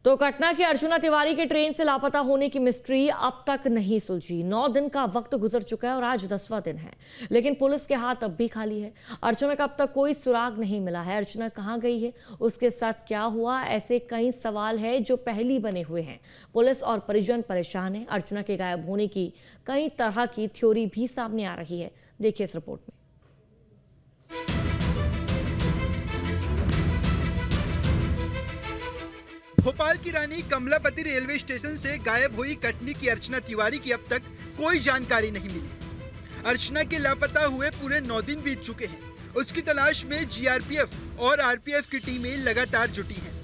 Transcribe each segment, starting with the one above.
तो कटना के अर्चना तिवारी के ट्रेन से लापता होने की मिस्ट्री अब तक नहीं सुलझी। 9 दिन का वक्त गुजर चुका है और आज 10वां दिन है, लेकिन पुलिस के हाथ अब भी खाली है। अर्चना का अब तक कोई सुराग नहीं मिला है। अर्चना कहां गई है, उसके साथ क्या हुआ, ऐसे कई सवाल है जो पहले बने हुए हैं। पुलिस और परिजन परेशान है। अर्चना के गायब होने की कई तरह की थ्योरी भी सामने आ रही है। देखिए इस रिपोर्ट में। भोपाल की रानी कमलापति रेलवे स्टेशन से गायब हुई कटनी की अर्चना तिवारी की अब तक कोई जानकारी नहीं मिली। अर्चना के लापता हुए पूरे 9 दिन बीत चुके हैं। उसकी तलाश में जीआरपीएफ और आरपीएफ की टीमें लगातार जुटी हैं।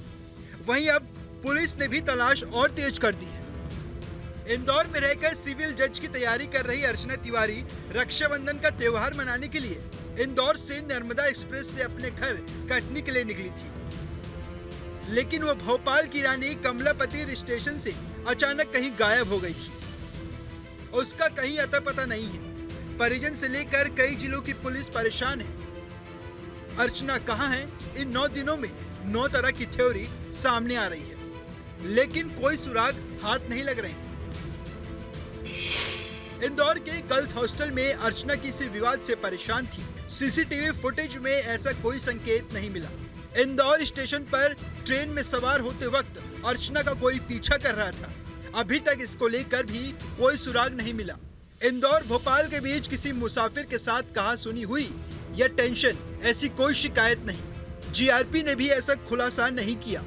वहीं अब पुलिस ने भी तलाश और तेज कर दी है। इंदौर में रहकर सिविल जज की तैयारी कर रही अर्चना तिवारी रक्षाबंधन का त्योहार मनाने के लिए इंदौर से नर्मदा एक्सप्रेस से अपने घर कटनी के लिए निकली थी, लेकिन वो भोपाल की रानी कमलापति स्टेशन से अचानक कहीं गायब हो गई थी। उसका कहीं अता पता नहीं है। परिजन से लेकर कई जिलों की पुलिस परेशान है। अर्चना कहां है, इन 9 दिनों में 9 तरह की थ्योरी सामने आ रही है, लेकिन कोई सुराग हाथ नहीं लग रहे हैं। इंदौर के गर्ल्स हॉस्टल में अर्चना किसी विवाद से परेशान थी। सीसीटीवी फुटेज में ऐसा कोई संकेत नहीं मिला। इंदौर स्टेशन पर ट्रेन में सवार होते वक्त अर्चना का कोई पीछा कर रहा था। अभी तक इसको लेकर भी कोई सुराग नहीं मिला। इंदौर भोपाल के बीच किसी मुसाफिर के साथ कहासुनी हुई या टेंशन, ऐसी कोई शिकायत नहीं। जीआरपी ने भी ऐसा खुलासा नहीं किया।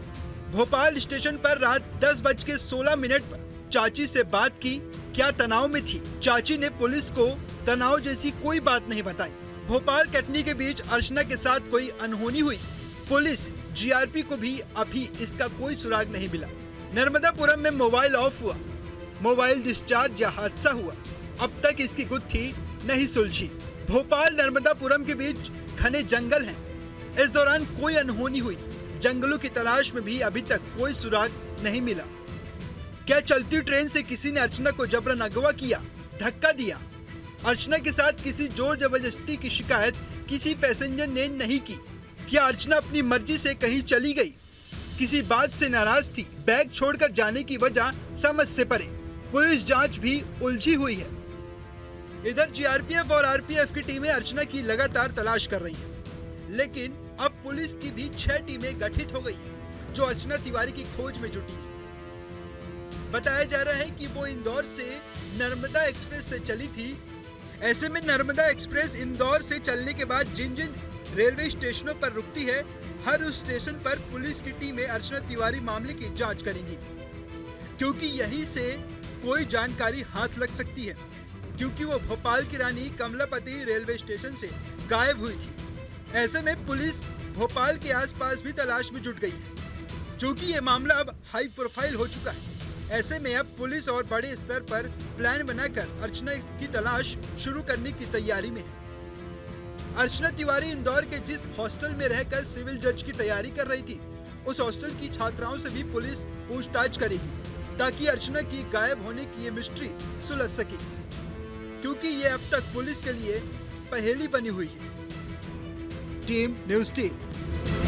भोपाल स्टेशन पर रात 10:16 पर चाची से बात की। क्या तनाव में थी? चाची ने पुलिस को तनाव जैसी कोई बात नहीं बताई। भोपाल कटनी के बीच अर्चना के साथ कोई अनहोनी हुई। पुलिस जीआरपी को भी अभी इसका कोई सुराग नहीं मिला। नर्मदापुरम में मोबाइल ऑफ हुआ, मोबाइल डिस्चार्ज या हादसा हुआ, अब तक इसकी गुत्थी नहीं सुलझी। भोपाल नर्मदापुरम के बीच घने जंगल हैं। इस दौरान कोई अनहोनी हुई। जंगलों की तलाश में भी अभी तक कोई सुराग नहीं मिला। क्या चलती ट्रेन से किसी ने अर्चना को जबरन अगवा किया, धक्का दिया? अर्चना के साथ किसी जोर जबरदस्ती की शिकायत किसी पैसेंजर ने नहीं की। क्या अर्चना अपनी मर्जी से कहीं चली गई, किसी बात से नाराज थी? बैग छोड़कर जाने की वजह समझ से परे। पुलिस जांच भी उलझी हुई है। इधर जीआरपीएफ और आरपीएफ की टीमें अर्चना की लगातार तलाश कर रही हैं, लेकिन अब पुलिस की भी 6 टीमें गठित हो गई हैं, जो अर्चना तिवारी की खोज में जुटी हैं। बताया जा रहा है कि वो इंदौर से नर्मदा एक्सप्रेस से चली थी। ऐसे में नर्मदा एक्सप्रेस इंदौर से चलने के बाद जिन जिन रेलवे स्टेशनों पर रुकती है, हर उस स्टेशन पर पुलिस की टीमें अर्चना तिवारी मामले की जांच करेंगी, क्योंकि यहीं से कोई जानकारी हाथ लग सकती है, क्योंकि वो भोपाल की रानी कमलापति रेलवे स्टेशन से गायब हुई थी। ऐसे में पुलिस भोपाल के आसपास भी तलाश में जुट गई है, क्योंकि ये मामला अब हाई प्रोफाइल हो चुका है। ऐसे में अब पुलिस और बड़े स्तर पर प्लान बनाकर अर्चना की तलाश शुरू करने की तैयारी में है। अर्चना तिवारी इंदौर के जिस हॉस्टल में रहकर सिविल जज की तैयारी कर रही थी, उस हॉस्टल की छात्राओं से भी पुलिस पूछताछ करेगी, ताकि अर्चना की गायब होने की ये मिस्ट्री सुलझ सके, क्योंकि ये अब तक पुलिस के लिए पहेली बनी हुई है। Team news team.